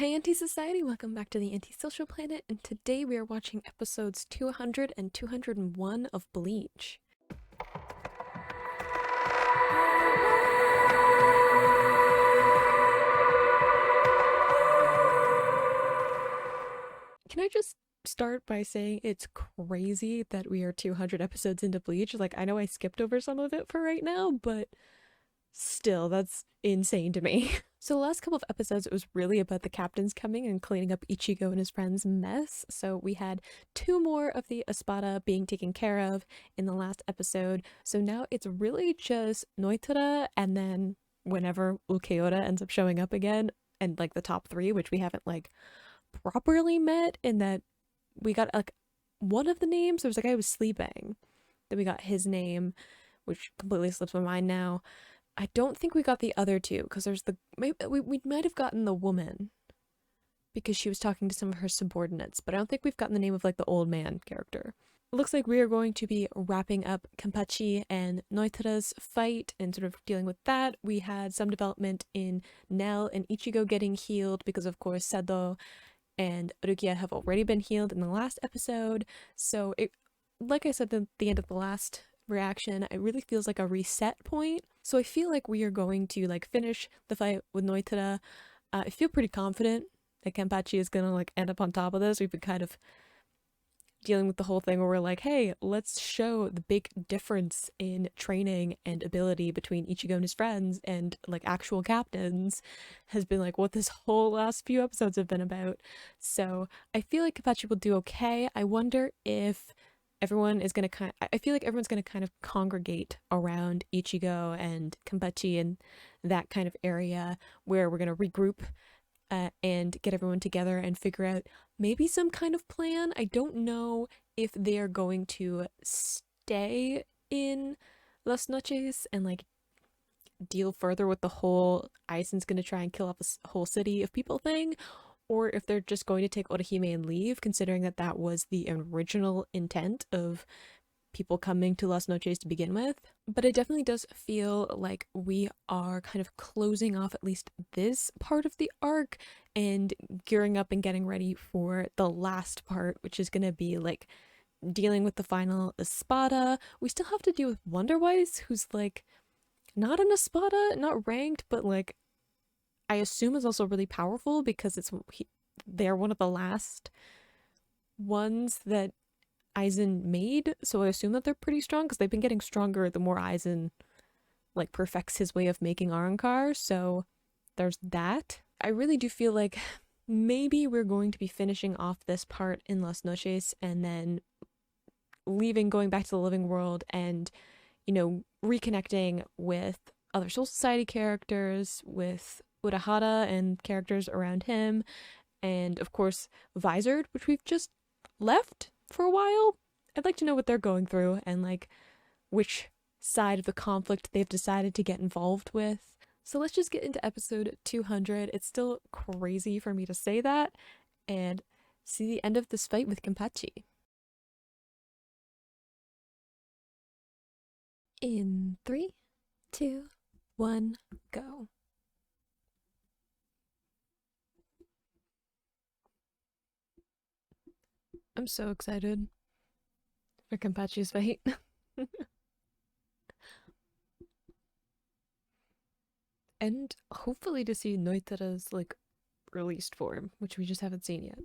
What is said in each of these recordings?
Hey Anti-Society, welcome back to the Anti-Social Planet, and today we are watching episodes 200 and 201 of Bleach. Can I just start by saying it's crazy that we are 200 episodes into Bleach? Like, I know I skipped over some of it for right now, but still, that's insane to me. So the last couple of episodes, it was really about the captains coming and cleaning up Ichigo and his friends' mess. So we had two more of the Espada being taken care of in the last episode. So now it's really just Nnoitra and then whenever Ulquiorra ends up showing up again, and like the top three, which we haven't like properly met, in that we got like one of the names. There was a guy who was sleeping. Then we got his name, which completely slips my mind now. I don't think we got the other two because there's the maybe we might have gotten the woman because she was talking to some of her subordinates, but I don't think we've gotten the name of like the old man character. It looks like we are going to be wrapping up Kenpachi and Noitra's fight and sort of dealing with that. We had some development in Nell and Ichigo getting healed because of course Sado and Rukia have already been healed in the last episode. So it, like I said at the end of the last reaction, it really feels like a reset point. So I feel like we are going to like finish the fight with Nnoitra. I feel pretty confident that Kenpachi is gonna like end up on top of this. We've been kind of dealing with the whole thing where we're like, hey, let's show the big difference in training and ability between Ichigo and his friends and like actual captains, has been like what this whole last few episodes have been about. So I feel like Kenpachi will do okay. I wonder if everyone is going to I feel like everyone's going to kind of congregate around Ichigo and Kenpachi and that kind of area where we're going to regroup and get everyone together and figure out maybe some kind of plan. I don't know if they're going to stay in Las Noches and like deal further with the whole Aizen's going to try and kill off a whole city of people thing, or if they're just going to take Orihime and leave, considering that that was the original intent of people coming to Las Noches to begin with. But it definitely does feel like we are kind of closing off at least this part of the arc and gearing up and getting ready for the last part, which is going to be like dealing with the final Espada. We still have to deal with Wonderwise, who's like not an Espada, not ranked, but like I assume is also really powerful because they're one of the last ones that Aizen made, so I assume that they're pretty strong because they've been getting stronger the more Aizen like perfects his way of making Arrancar. So there's that. I really do feel like maybe we're going to be finishing off this part in Las Noches and then leaving, going back to the living world and, you know, reconnecting with other Soul Society characters, with Urahara and characters around him, and of course Visored, which we've just left for a while. I'd like to know what they're going through and like which side of the conflict they've decided to get involved with. So let's just get into episode 200. It's still crazy for me to say that, and see the end of this fight with Kenpachi. In 3, 2, 1, go. I'm so excited for Kenpachi's fight. And hopefully to see Noitra's like released form, which we just haven't seen yet.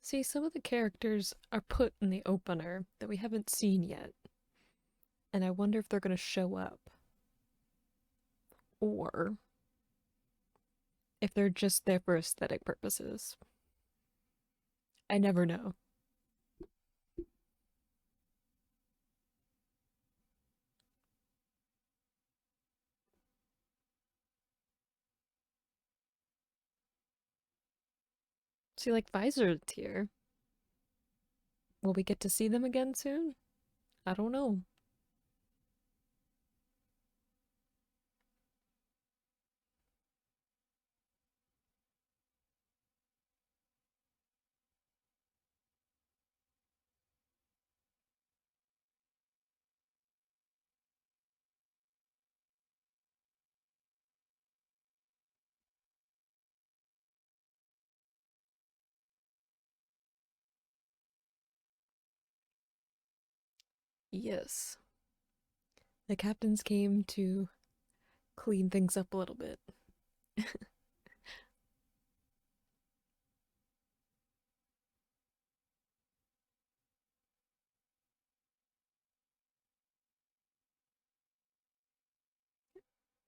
See, some of the characters are put in the opener that we haven't seen yet, and I wonder if they're going to show up. Or if they're just there for aesthetic purposes. I never know. See, like Visor's here. Will we get to see them again soon? I don't know. Yes. The captains came to clean things up a little bit.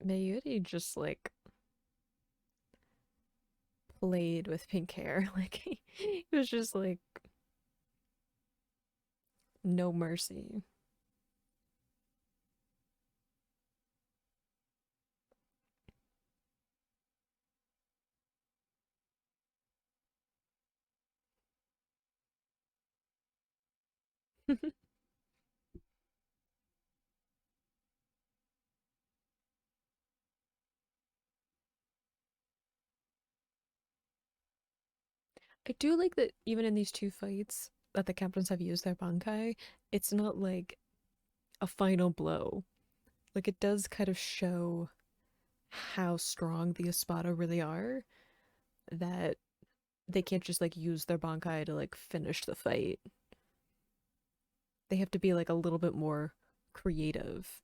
Mayuri just like played with pink hair. Like he was just like no mercy. I do like that even in these two fights that the captains have used their bankai, it's not like a final blow. Like it does kind of show how strong the Espada really are, that they can't just like use their bankai to like finish the fight. They have to be like a little bit more creative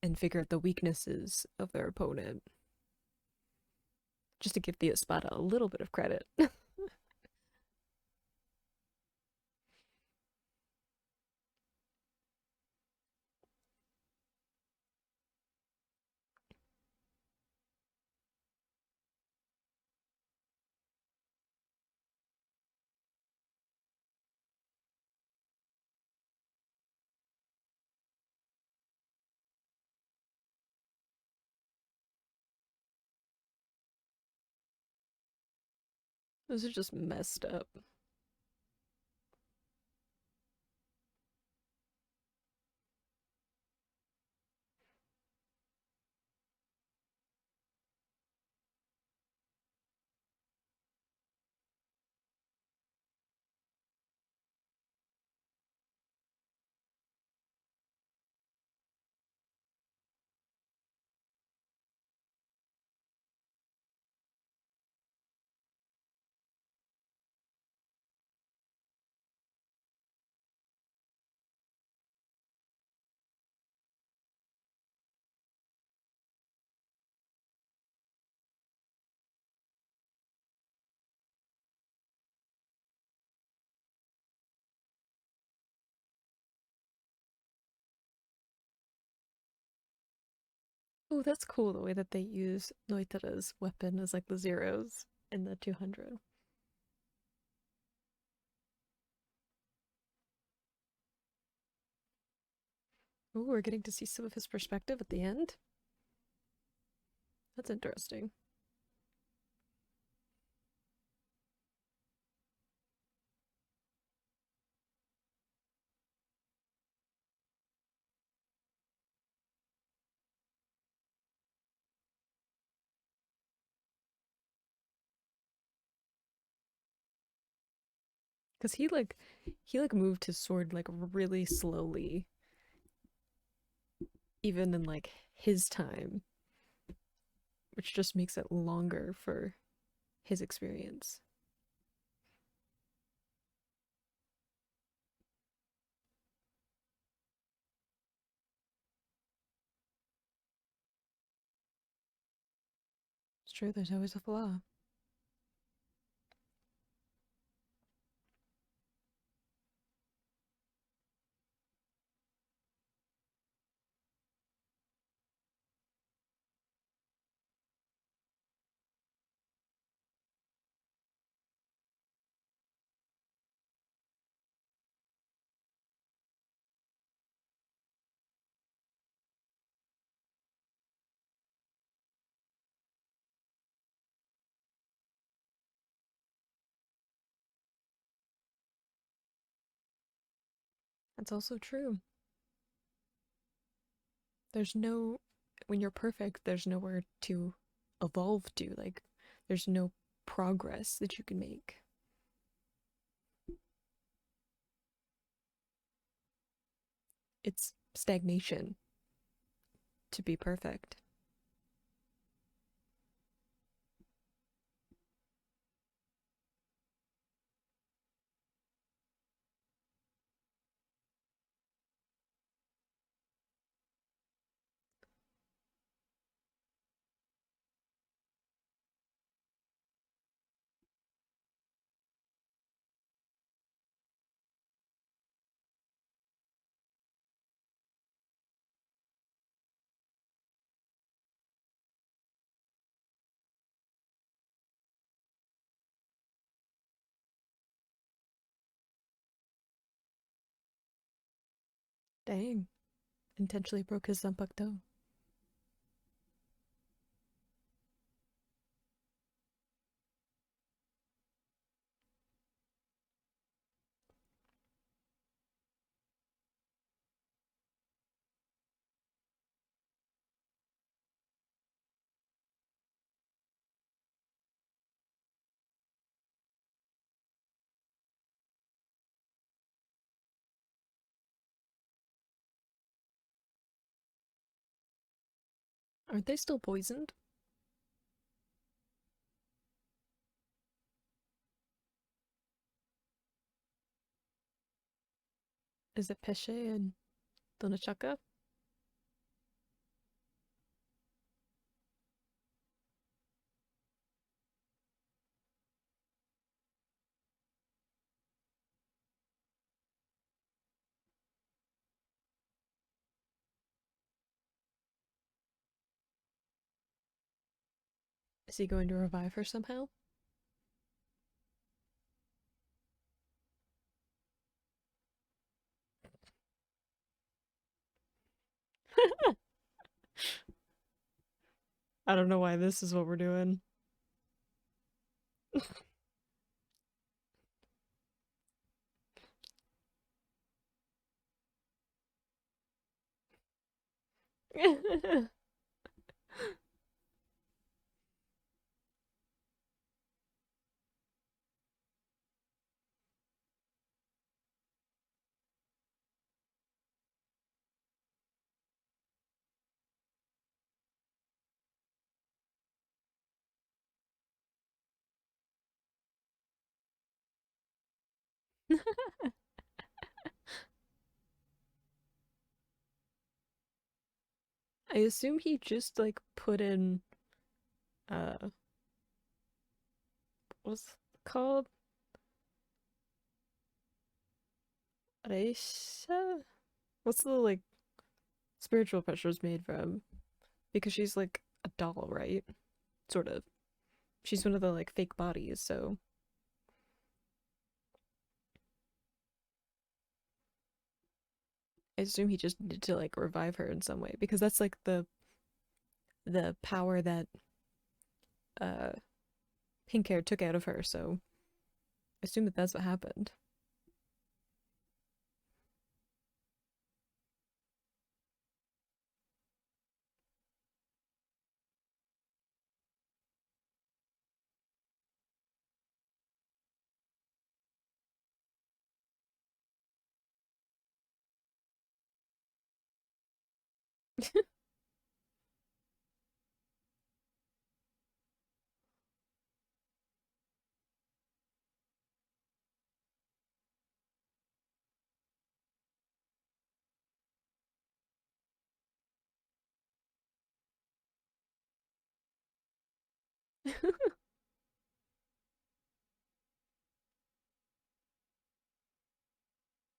and figure out the weaknesses of their opponent, just to give the Espada a little bit of credit. This is just messed up. Oh, that's cool the way that they use Noitra's weapon as like the zeros in the 200. Oh, we're getting to see some of his perspective at the end. That's interesting. Because he like moved his sword like really slowly, even in like his time, which just makes it longer for his experience. It's true, there's always a flaw. That's also true. There's no, when you're perfect, there's nowhere to evolve to. Like, there's no progress that you can make. It's stagnation to be perfect. Dang. Intentionally broke his zanpakuto. Aren't they still poisoned? Is it Pesce and Donachaka? Is he going to revive her somehow? I don't know why this is what we're doing. I assume he just like put in uh what's it called? Reisha? What's the like spiritual pressures made from? Because she's like a doll, right? Sort of. She's one of the like fake bodies, so I assume he just needed to like revive her in some way because that's like the power that uh pink hair took out of her, so I assume that that's what happened.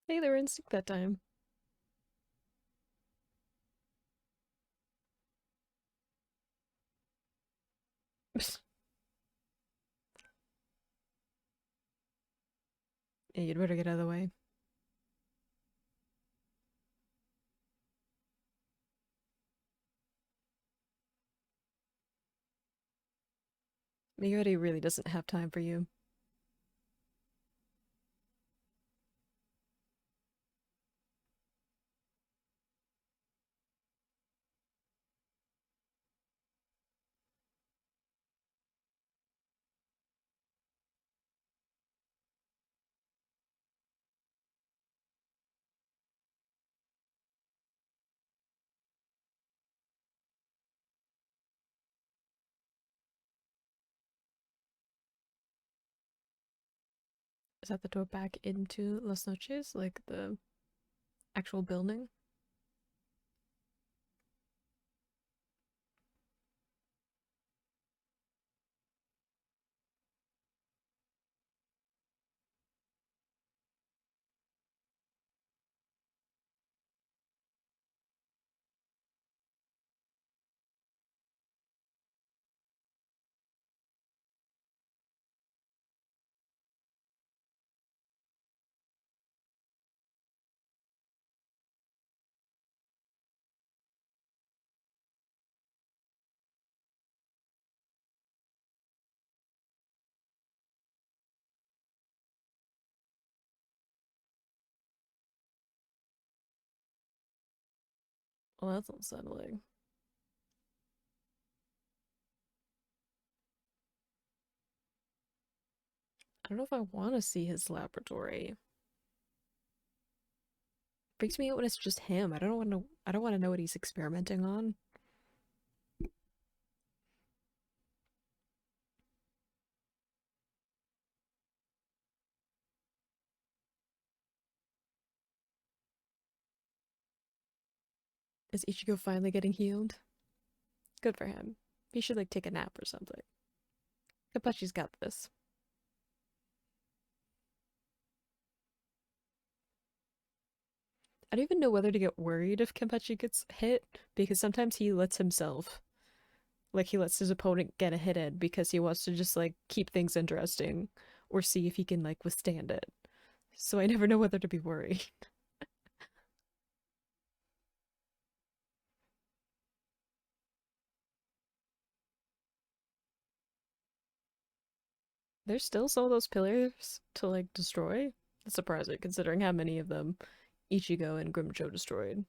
Hey, they were in sync that time. Yeah, you'd better get out of the way. Miyori really doesn't have time for you. Is that the door back into Las Noches, like the actual building? Well, that's unsettling. I don't know if I want to see his laboratory. Freaks me out when it's just him. I don't want to know what he's experimenting on. Is Ichigo finally getting healed? Good for him. He should like take a nap or something. Kenpachi's got this. I don't even know whether to get worried if Kenpachi gets hit because sometimes he lets himself, like he lets his opponent get a hit in because he wants to just like keep things interesting or see if he can like withstand it. So I never know whether to be worried. There's still some of those pillars to like destroy. That's surprising considering how many of them Ichigo and Grimjo destroyed.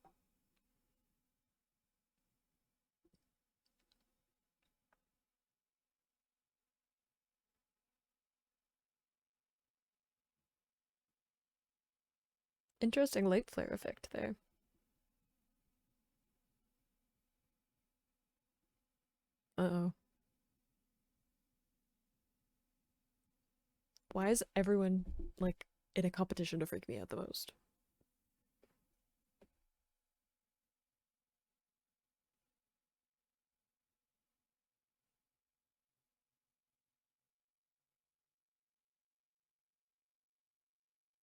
Interesting light flare effect there. Uh-oh. Why is everyone like in a competition to freak me out the most?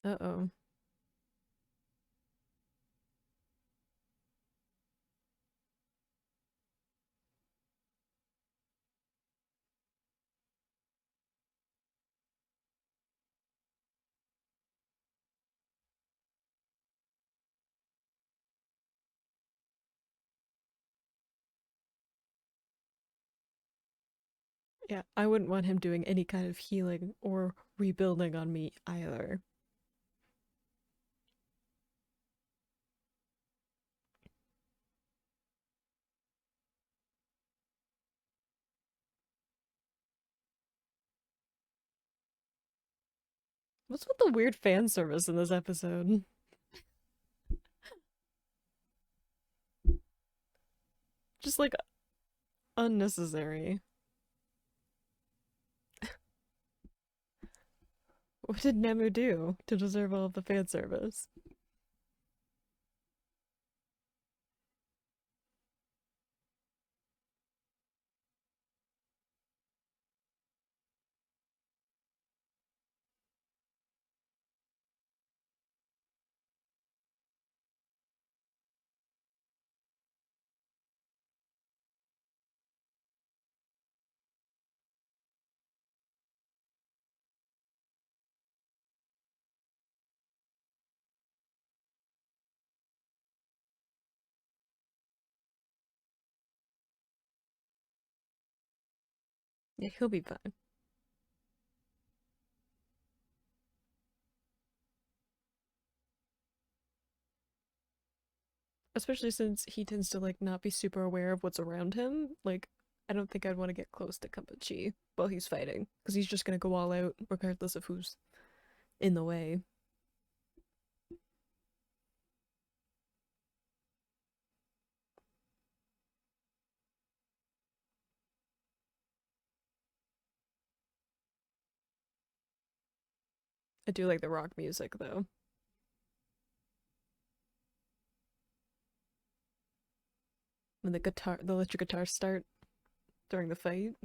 Uh-oh. Yeah, I wouldn't want him doing any kind of healing or rebuilding on me either. What's with the weird fan service in this episode? Just like unnecessary. What did Nemu do to deserve all of the fan service? Yeah, he'll be fine. Especially since he tends to like not be super aware of what's around him. Like, I don't think I'd want to get close to Kenpachi while he's fighting, because he's just gonna go all out regardless of who's in the way. I do like the rock music though. When the electric guitars start during the fight.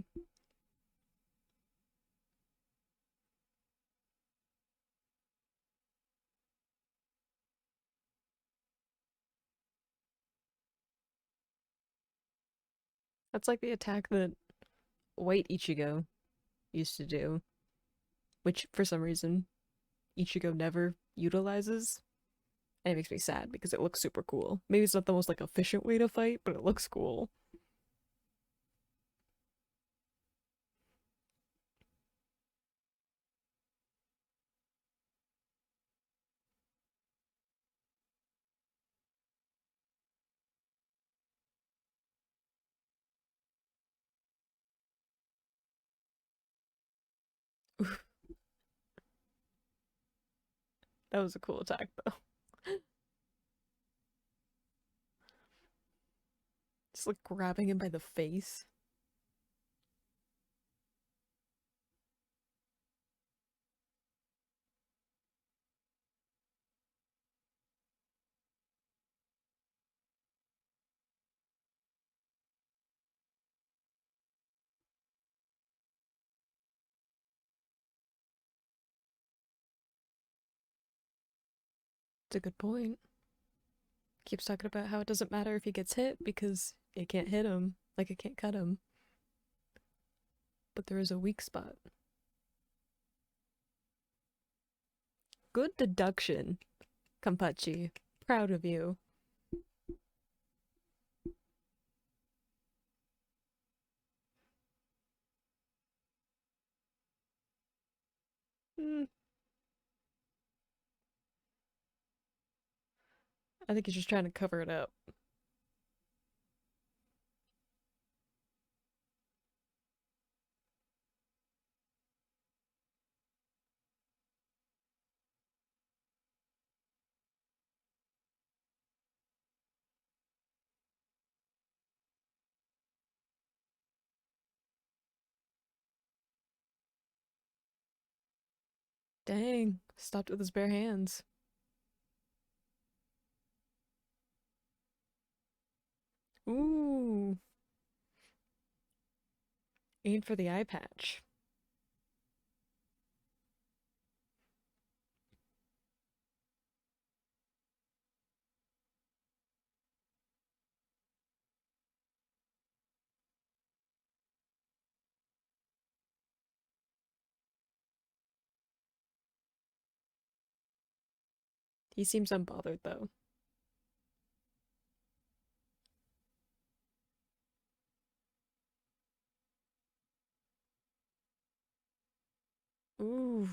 That's like the attack that White Ichigo used to do, which for some reason Ichigo never utilizes. And it makes me sad because it looks super cool. Maybe it's not the most like efficient way to fight, but it looks cool. That was a cool attack though. Just like grabbing him by the face. It's a good point. Keeps talking about how it doesn't matter if he gets hit because it can't hit him, like it can't cut him. But there is a weak spot. Good deduction, Kenpachi. Proud of you. Hmm, I think he's just trying to cover it up. Dang, stopped with his bare hands. Ooh, aim for the eye patch. He seems unbothered though. Ooh.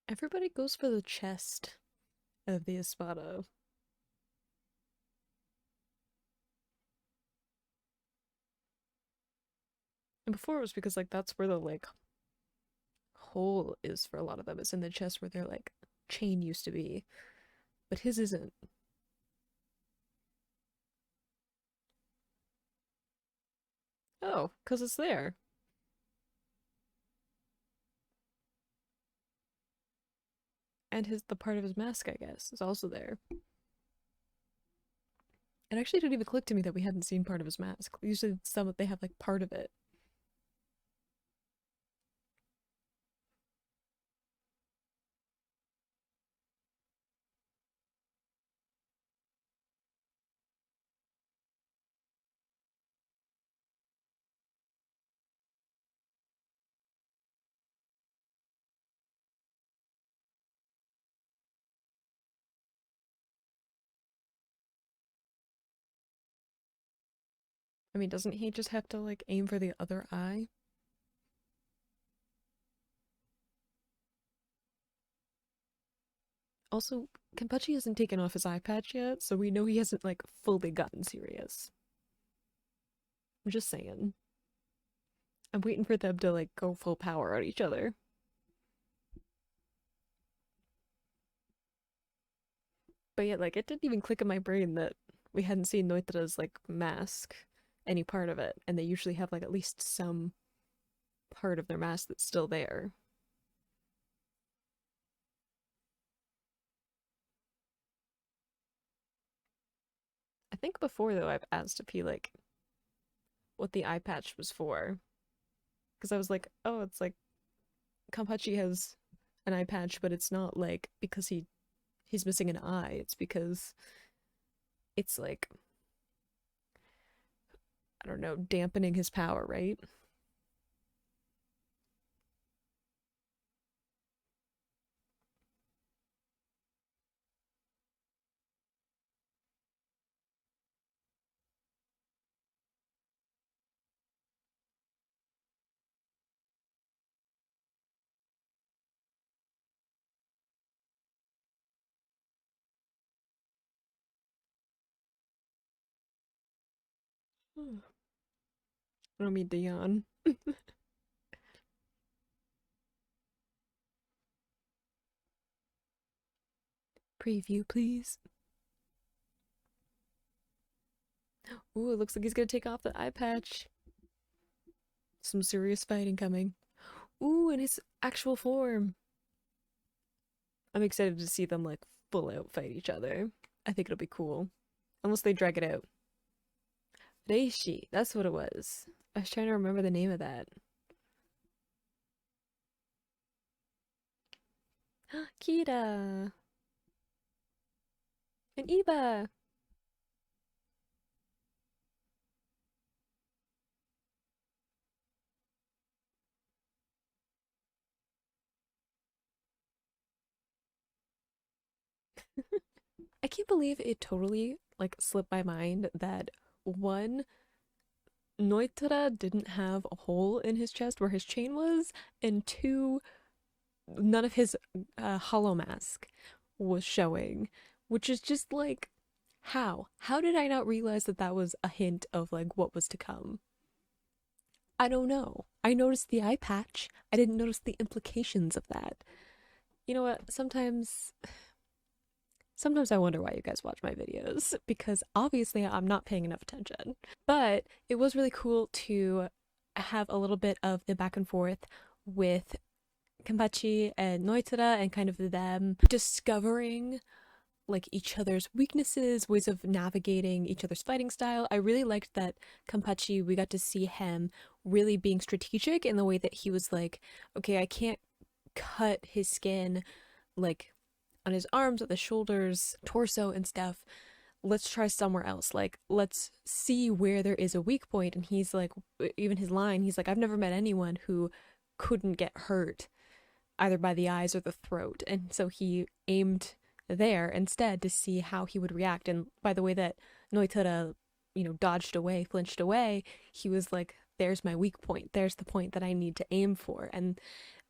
Everybody goes for the chest of the espada. And before it was because like that's where the like hole is for a lot of them. It's in the chest where their like chain used to be. But his isn't. Oh, because it's there. And his the part of his mask, I guess, is also there. It actually didn't even click to me that we hadn't seen part of his mask. Usually some they have like part of it. I mean, doesn't he just have to like aim for the other eye? Also, Kenpachi hasn't taken off his eye patch yet, so we know he hasn't like fully gotten serious. I'm just saying. I'm waiting for them to like go full power on each other. But yet, like, it didn't even click in my brain that we hadn't seen Noitra's like mask, any part of it, and they usually have like at least some part of their mask that's still there. I think before though I've asked if he like what the eye patch was for, because I was like, oh, it's like Kampachi has an eye patch, but it's not like because he's missing an eye. It's because it's like I don't know, dampening his power, right? I don't mean to yawn. Preview, please. Ooh, it looks like he's gonna take off the eye patch. Some serious fighting coming. Ooh, in his actual form. I'm excited to see them like full out fight each other. I think it'll be cool. Unless they drag it out. Reishi, that's what it was. I was trying to remember the name of that. Kira! And Iba! I can't believe it totally like slipped my mind that one, Nnoitra didn't have a hole in his chest where his chain was, and two, none of his hollow mask was showing, which is just like, how? How did I not realize that that was a hint of like what was to come? I don't know. I noticed the eye patch. I didn't notice the implications of that. You know what? Sometimes I wonder why you guys watch my videos because obviously I'm not paying enough attention. But it was really cool to have a little bit of the back and forth with Kenpachi and Nnoitra and kind of them discovering like each other's weaknesses, ways of navigating each other's fighting style. I really liked that Kenpachi, we got to see him really being strategic in the way that he was like, okay, I can't cut his skin like on his arms, or the shoulders, torso, and stuff. Let's try somewhere else. Like, let's see where there is a weak point. And he's like, even his line, he's like, I've never met anyone who couldn't get hurt either by the eyes or the throat. And so he aimed there instead to see how he would react. And by the way that Nnoitra, dodged away, flinched away, he was like, there's my weak point. There's the point that I need to aim for. And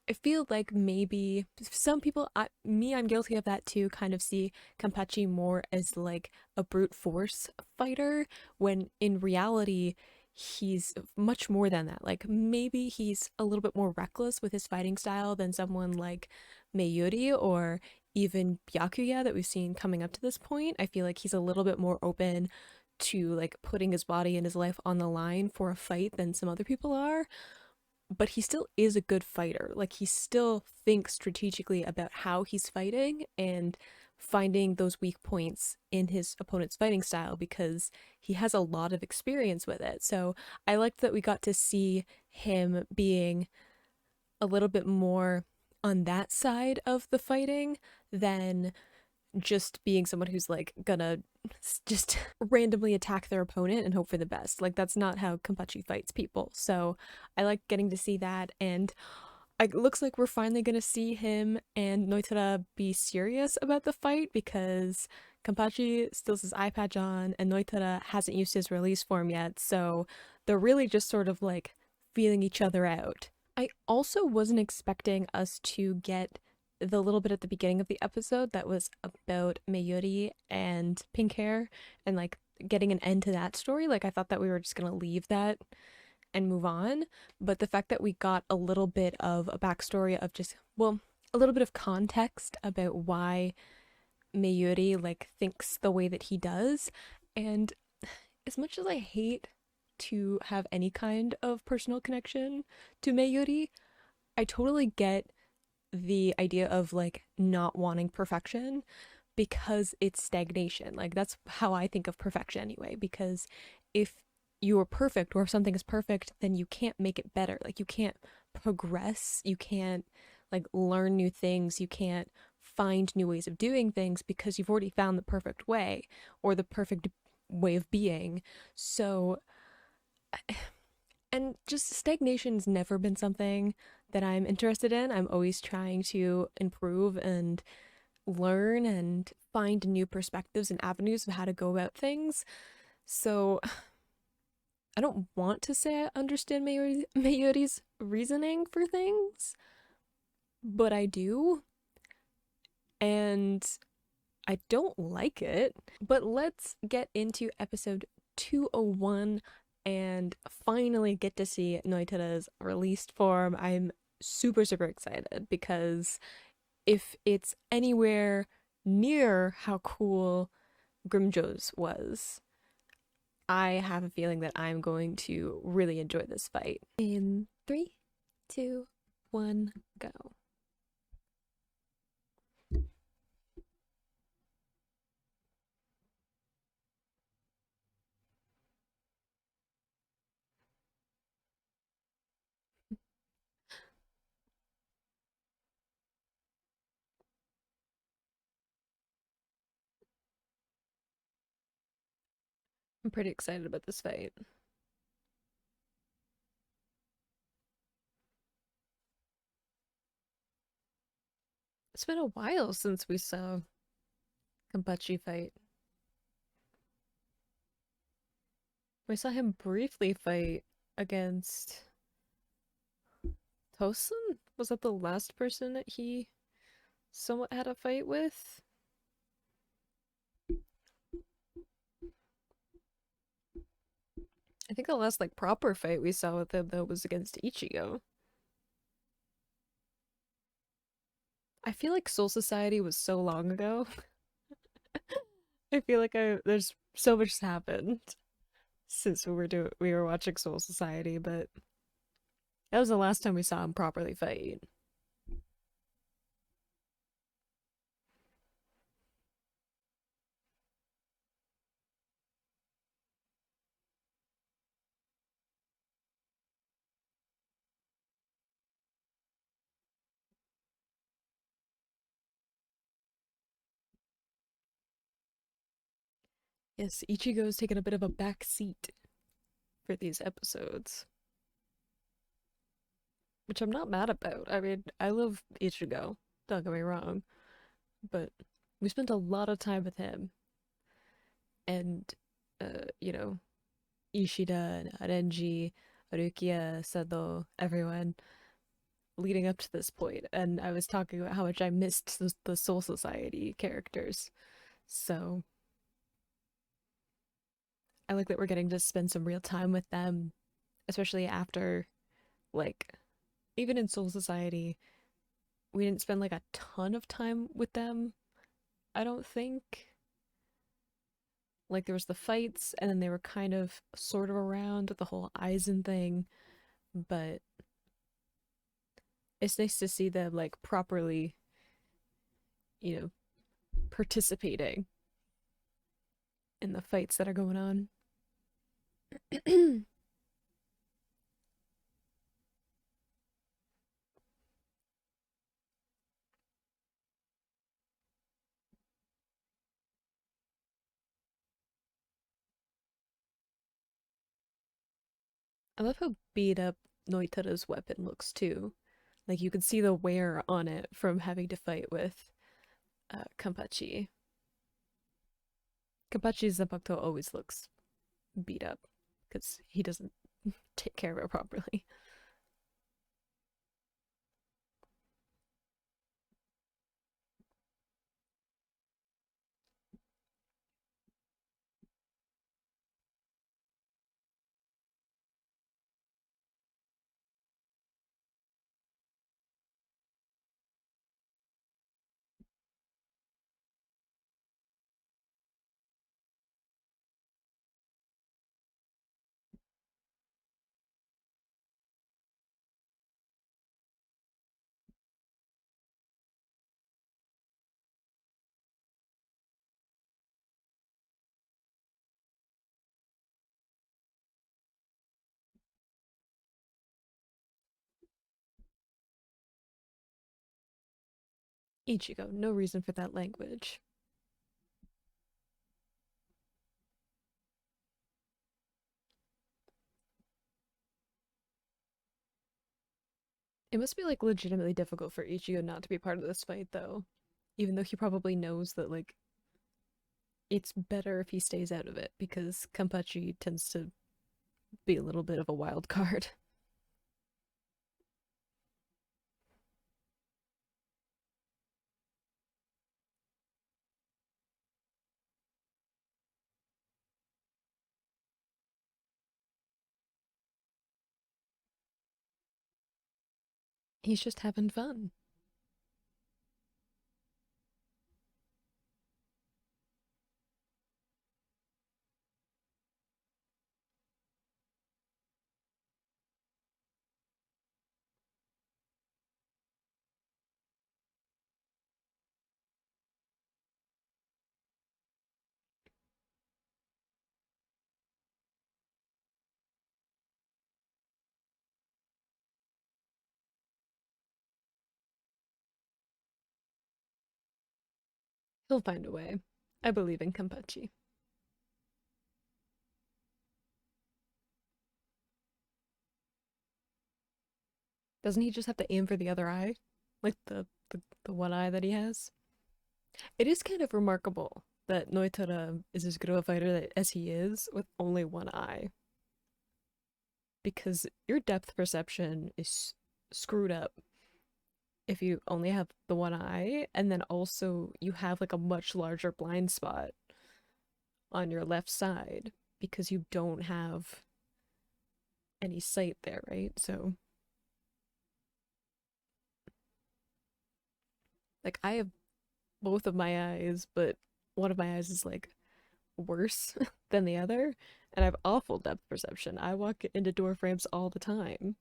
I feel like maybe some people, I'm guilty of that too, kind of see Kenpachi more as like a brute force fighter, when in reality, he's much more than that. Like maybe he's a little bit more reckless with his fighting style than someone like Mayuri or even Byakuya that we've seen coming up to this point. I feel like he's a little bit more open to like putting his body and his life on the line for a fight than some other people are, but he still is a good fighter. Like he still thinks strategically about how he's fighting and finding those weak points in his opponent's fighting style because he has a lot of experience with it. So I liked that we got to see him being a little bit more on that side of the fighting than just being someone who's like gonna just randomly attack their opponent and hope for the best. Like that's not how Kenpachi fights people. So I like getting to see that, and it looks like we're finally gonna see him and Nnoitra be serious about the fight because Kenpachi still has his eye patch on and Nnoitra hasn't used his release form yet. So they're really just sort of like feeling each other out. I also wasn't expecting us to get the little bit at the beginning of the episode that was about Mayuri and pink hair and like getting an end to that story. Like I thought that we were just gonna leave that and move on. But the fact that we got a little bit of a backstory of just, well, a little bit of context about why Mayuri like thinks the way that he does. And as much as I hate to have any kind of personal connection to Mayuri, I totally get the idea of like not wanting perfection because it's stagnation. Like that's how I think of perfection anyway, because if you are perfect or if something is perfect, then you can't make it better. Like you can't progress, you can't like learn new things, you can't find new ways of doing things because you've already found the perfect way or the perfect way of being. So and just stagnation's never been something that I'm interested in. I'm always trying to improve and learn and find new perspectives and avenues of how to go about things. So I don't want to say I understand Mayuri's reasoning for things, but I do. And I don't like it. But let's get into episode 201 and finally get to see Noitara's released form. I'm super, super excited because if it's anywhere near how cool Grimjo's was, I have a feeling that I'm going to really enjoy this fight. In three, two, one, go. I'm pretty excited about this fight. It's been a while since we saw Kenpachi fight. We saw him briefly fight against Tosun? Was that the last person that he somewhat had a fight with? I think the last like proper fight we saw with him though was against Ichigo. I feel like Soul Society was so long ago. I feel like there's so much has happened since we were watching Soul Society, but that was the last time we saw him properly fight. Yes, Ichigo's taken a bit of a back seat for these episodes, which I'm not mad about. I mean, I love Ichigo, don't get me wrong, but we spent a lot of time with him, and you know, Ishida and Renji, Rukia, Sado, everyone leading up to this point, and I was talking about how much I missed the Soul Society characters. So I like that we're getting to spend some real time with them, especially after, like, even in Soul Society, we didn't spend like a ton of time with them, I don't think. Like, there was the fights, and then they were kind of sort of around with the whole Aizen thing, but it's nice to see them, like, properly, you know, participating in the fights that are going on. I love how beat up Noitara's weapon looks too. Like you could see the wear on it from having to fight with Kenpachi. Kenpachi's Zanpakuto always looks beat up because he doesn't take care of it properly. Ichigo, no reason for that language. It must be like legitimately difficult for Ichigo not to be part of this fight though. Even though he probably knows that like it's better if he stays out of it because Kenpachi tends to be a little bit of a wild card. He's just having fun. He'll find a way. I believe in Kenpachi. Doesn't he just have to aim for the other eye? Like the one eye that he has? It is kind of remarkable that Nnoitra is as good of a fighter as he is with only one eye. Because your depth perception is screwed up if you only have the one eye, and then also you have like a much larger blind spot on your left side because you don't have any sight there, right? So, like, I have both of my eyes, but one of my eyes is like worse than the other, and I have awful depth perception. I walk into door frames all the time.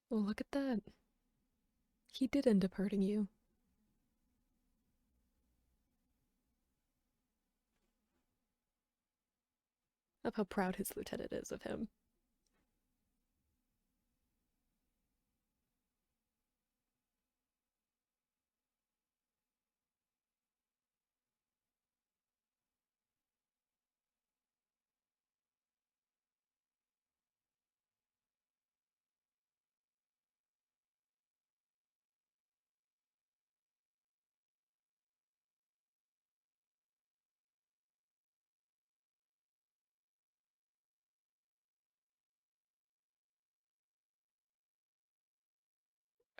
Well, look at that. He did end up hurting you. Of how proud his lieutenant is of him.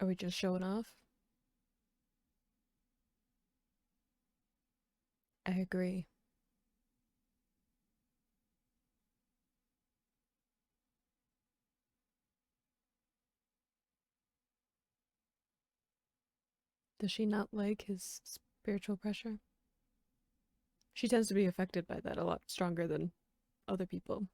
Are we just showing off? I agree. Does she not like his spiritual pressure? She tends to be affected by that a lot stronger than other people.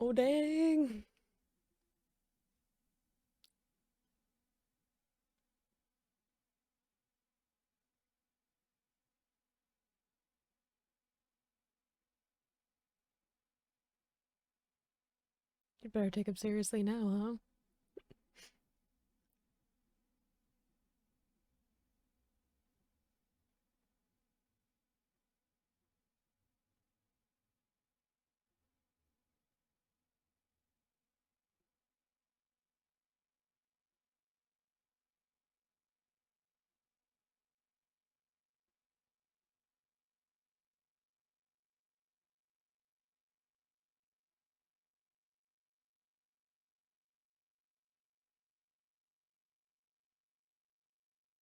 Oh, dang. You better take him seriously now, huh?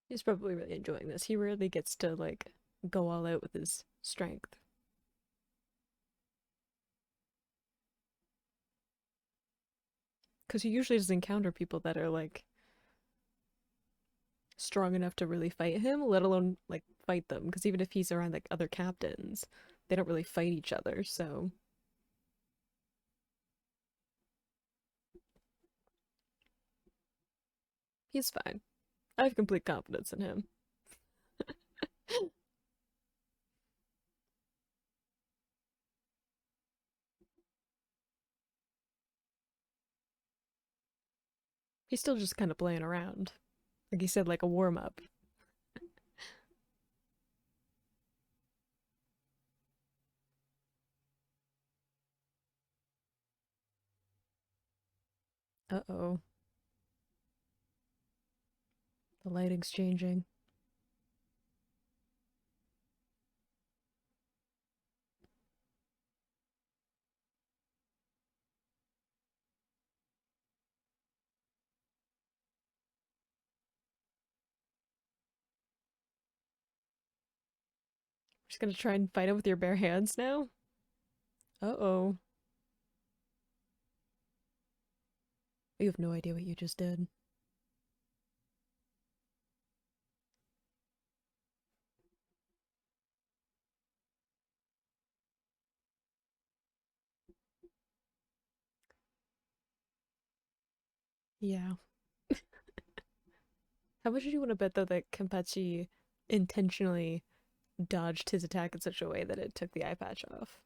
He's probably really enjoying this. He really gets to, like, go all out with his strength. Because he usually doesn't encounter people that are, like, strong enough to really fight him, let alone, like, fight them. Because even if he's around, like, other captains, they don't really fight each other, so he's fine. I have complete confidence in him. He's still just kind of playing around. Like he said, like a warm up. Uh-oh. The lighting's changing. Just gonna try and fight him with your bare hands now? Uh-oh. You have no idea what you just did. Yeah. How much do you want to bet, though, that Kenpachi intentionally dodged his attack in such a way that it took the eye patch off?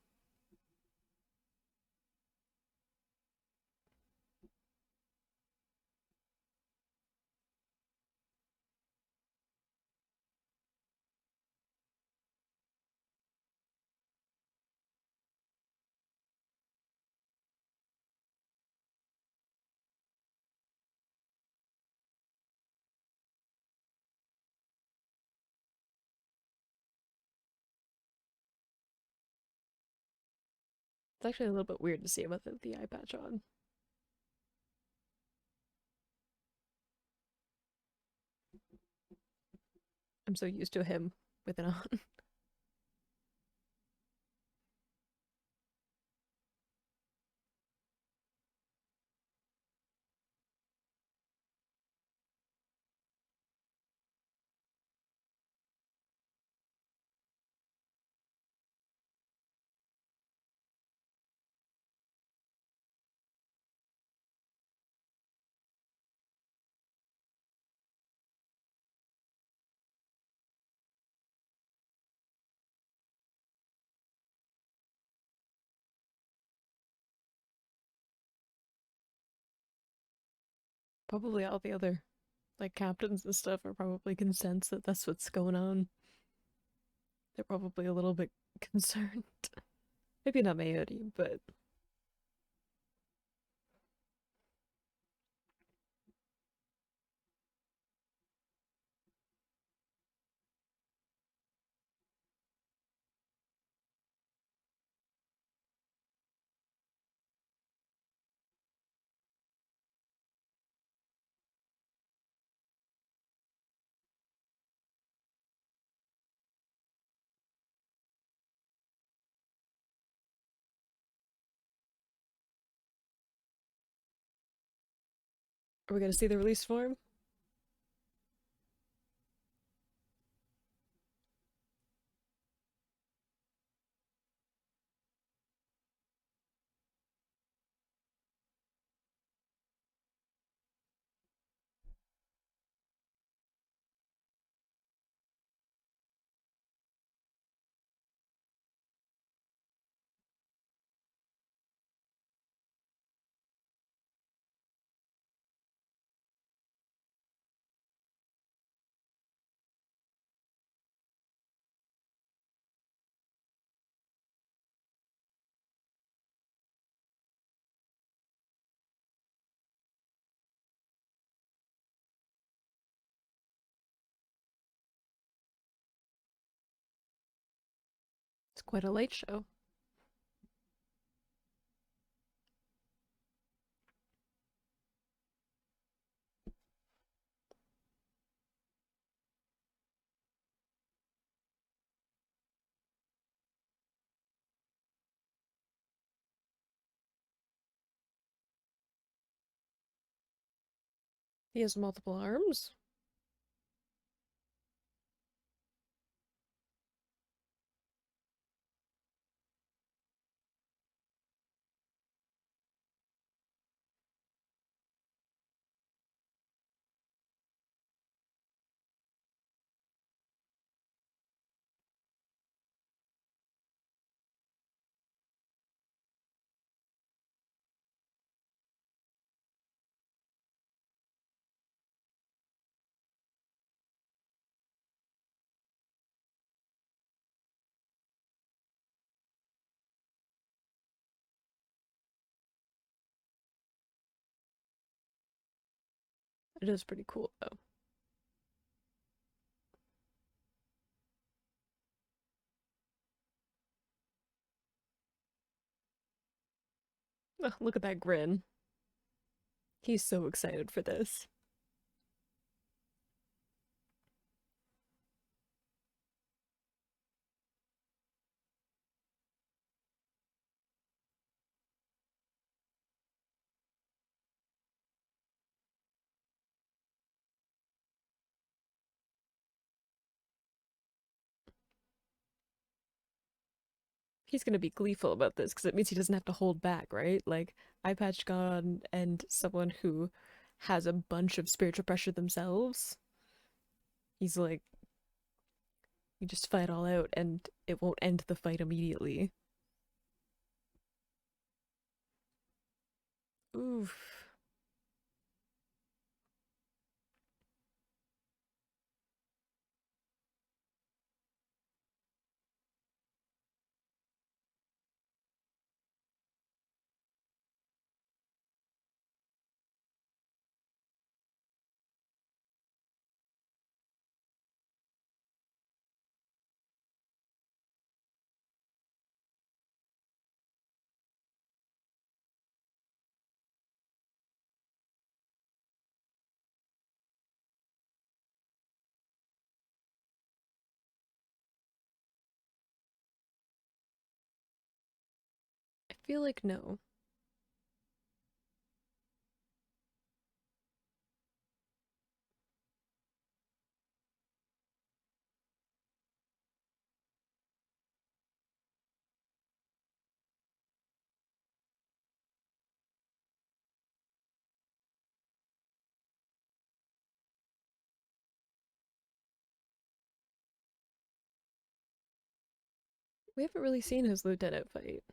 It's actually a little bit weird to see him with the eye patch on. I'm so used to him with it on. Probably all the other, like, captains and stuff are probably convinced that that's what's going on. They're probably a little bit concerned. Maybe not Mayuri, but are we gonna see the release form? It's quite a light show. He has multiple arms. It is pretty cool though. Ugh, look at that grin. He's so excited for this. He's gonna be gleeful about this because it means he doesn't have to hold back, right? Like, eye patch gone and someone who has a bunch of spiritual pressure themselves. He's like, you just fight all out and it won't end the fight immediately. Oof. I feel like no. We haven't really seen his lieutenant fight.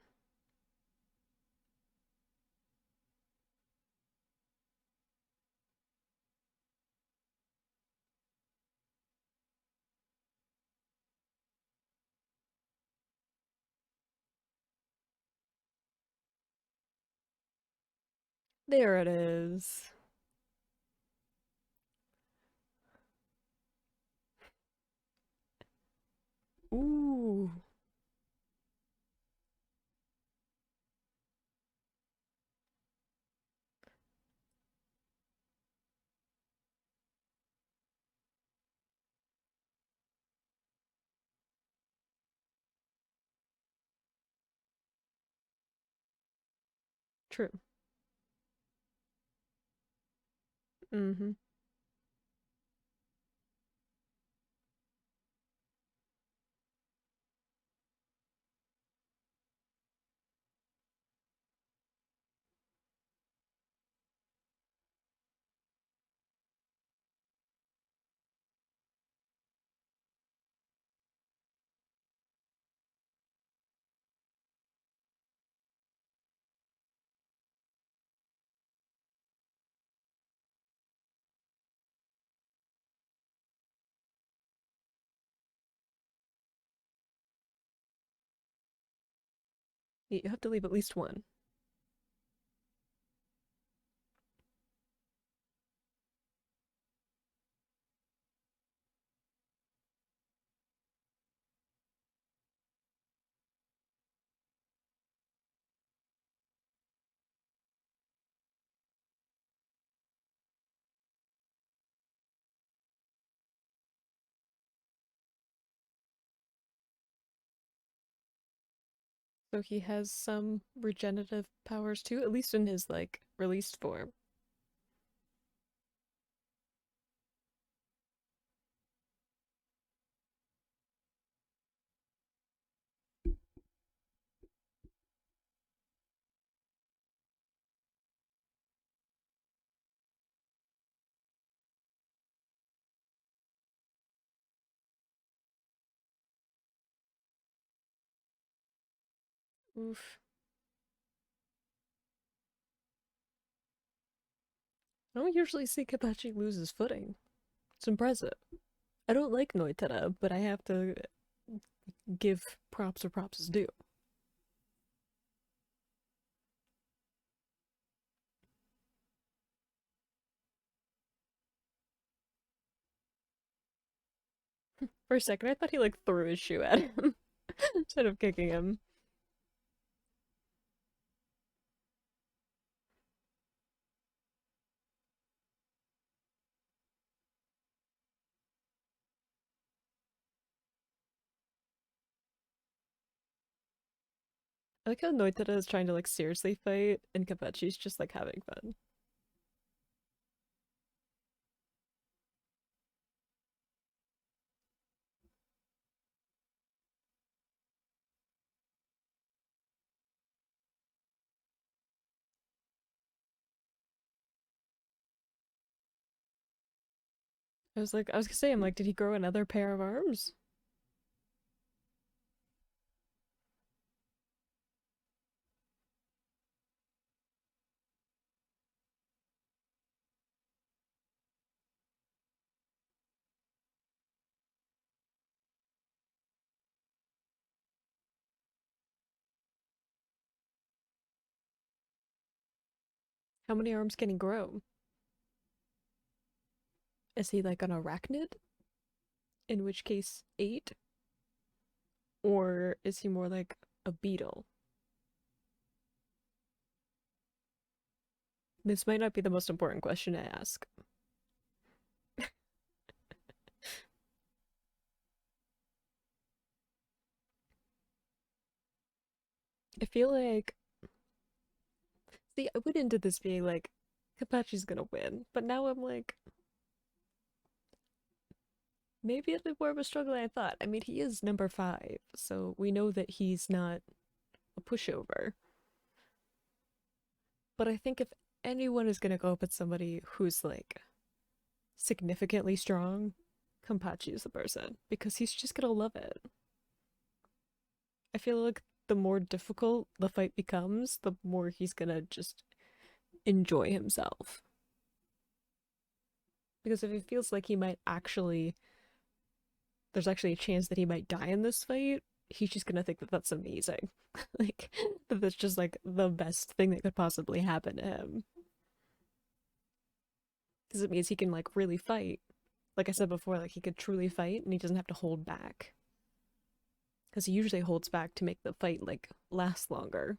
There it is. Ooh, true. Mm-hmm. You have to leave at least one. So he has some regenerative powers too, at least in his like released form. Oof. I don't usually see Kenpachi lose his footing. It's impressive. I don't like Nnoitra, but I have to give props where props is due. For a second, I thought he like threw his shoe at him instead of kicking him. I like how Nnoitra is trying to like seriously fight, and Kenpachi's just like having fun. I was gonna say, I'm like, did he grow another pair of arms? How many arms can he grow? Is he like an arachnid? In which case, eight? Or is he more like a beetle? This might not be the most important question to ask. I feel like, see, I went into this being like, Kenpachi's gonna win, but now I'm like, maybe it'll be more of a struggle than I thought. I mean, he is number five, so we know that he's not a pushover. But I think if anyone is gonna go up with somebody who's like significantly strong, Kenpachi is the person because he's just gonna love it. I feel like the more difficult the fight becomes, the more he's gonna just enjoy himself. Because if he feels like he might actually, there's actually a chance that he might die in this fight, he's just gonna think that that's amazing. Like, that that's just like the best thing that could possibly happen to him. Because it means he can like really fight. Like I said before, like he could truly fight and he doesn't have to hold back. Because he usually holds back to make the fight like last longer.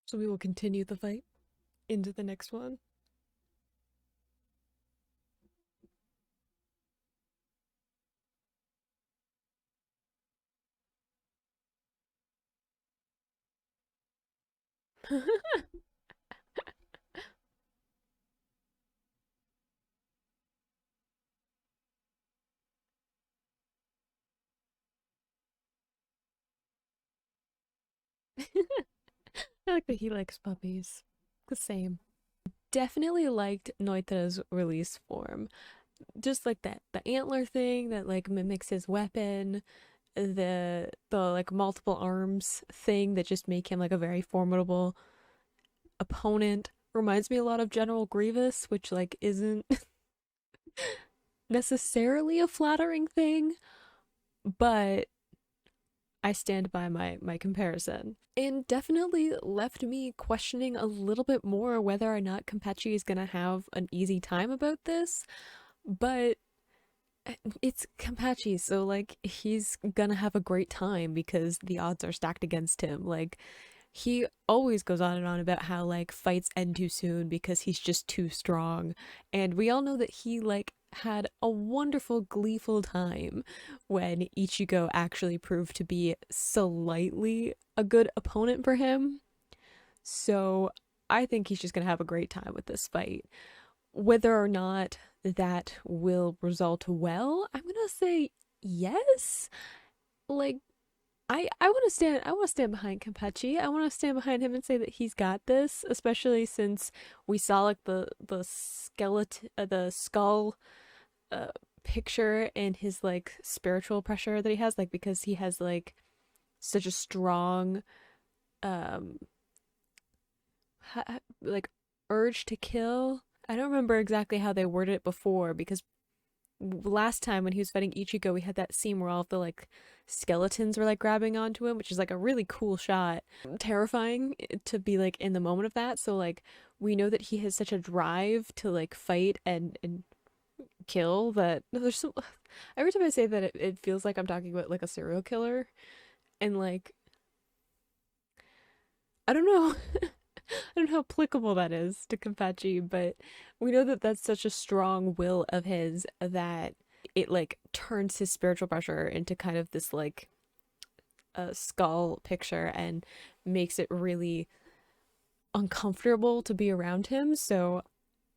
So we will continue the fight into the next one. I like that he likes puppies. The same. Definitely liked Noita's release form. Just like that, the antler thing that like mimics his weapon, the like multiple arms thing that just make him like a very formidable opponent. Reminds me a lot of General Grievous, which like isn't necessarily a flattering thing, but I stand by my comparison. And definitely left me questioning a little bit more whether or not Kenpachi is gonna have an easy time about this. But it's Kenpachi, so like he's gonna have a great time because the odds are stacked against him. Like he always goes on and on about how like fights end too soon because he's just too strong. And we all know that he like had a wonderful gleeful time when Ichigo actually proved to be slightly a good opponent for him. So I think he's just going to have a great time with this fight. Whether or not that will result well, I'm going to say yes. Like I want to stand behind Kenpachi. I want to stand behind him and say that he's got this, especially since we saw like the skeleton the skull uh picture and his like spiritual pressure that he has, like because he has like such a strong um like urge to kill. I don't remember exactly how they worded it before because last time when he was fighting Ichigo, we had that scene where all of the like skeletons were like grabbing onto him, which is like a really cool shot. Terrifying to be like in the moment of that. So like we know that he has such a drive to like fight and kill that there's some every time I say that it feels like I'm talking about like a serial killer and like I don't know I don't know how applicable that is to Kenpachi, but we know that that's such a strong will of his that it like turns his spiritual pressure into kind of this like a skull picture and makes it really uncomfortable to be around him. So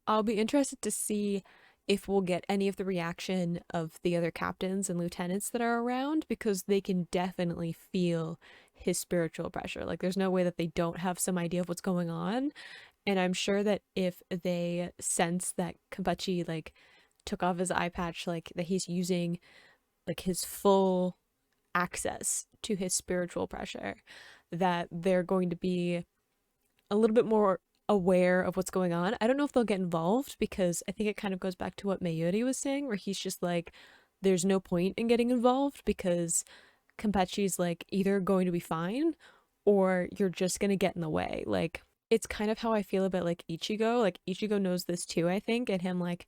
I'll be interested to see if we'll get any of the reaction of the other captains and lieutenants that are around because they can definitely feel his spiritual pressure. Like there's no way that they don't have some idea of what's going on. And I'm sure that if they sense that Kenpachi like took off his eye patch, like that he's using like his full access to his spiritual pressure, that they're going to be a little bit more aware of what's going on. I don't know if they'll get involved because I think it kind of goes back to what Mayuri was saying, where he's just like, there's no point in getting involved because Kenpachi's like either going to be fine or you're just gonna get in the way. Like, it's kind of how I feel about like Ichigo. Like, Ichigo knows this too, I think, and him like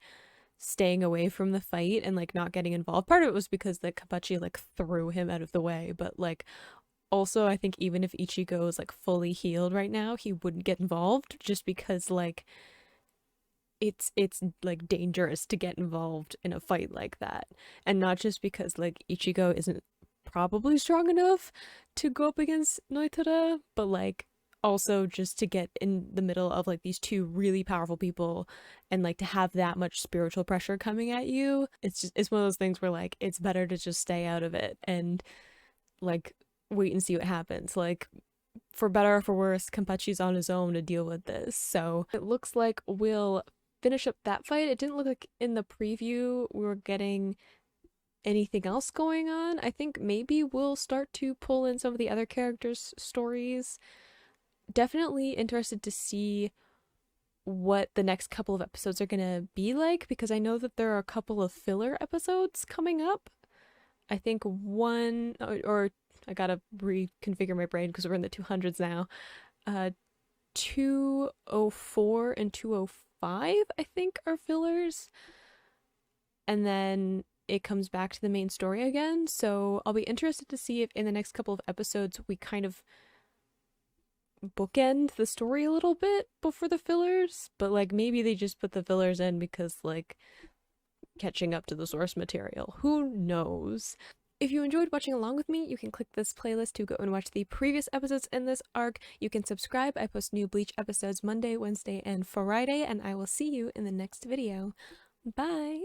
staying away from the fight and like not getting involved. Part of it was because the Kenpachi like threw him out of the way, but like also I think even if Ichigo is like fully healed right now, he wouldn't get involved just because like it's like dangerous to get involved in a fight like that. And not just because like Ichigo isn't probably strong enough to go up against Nnoitra, but like also just to get in the middle of like these two really powerful people and like to have that much spiritual pressure coming at you. It's one of those things where like it's better to just stay out of it and like wait and see what happens. Like for better or for worse, Kenpachi's on his own to deal with this. So it looks like we'll finish up that fight. It didn't look like in the preview we were getting anything else going on. I think maybe we'll start to pull in some of the other characters' stories. Definitely interested to see what the next couple of episodes are gonna be like because I know that there are a couple of filler episodes coming up. I think one or I gotta reconfigure my brain because we're in the 200s now. 204 and 205 I think are fillers, and then it comes back to the main story again. So I'll be interested to see if in the next couple of episodes we kind of bookend the story a little bit before the fillers, but like maybe they just put the fillers in because like catching up to the source material. Who knows? If you enjoyed watching along with me, you can click this playlist to go and watch the previous episodes in this arc. You can subscribe. I post new Bleach episodes Monday, Wednesday, and Friday, and I will see you in the next video. Bye!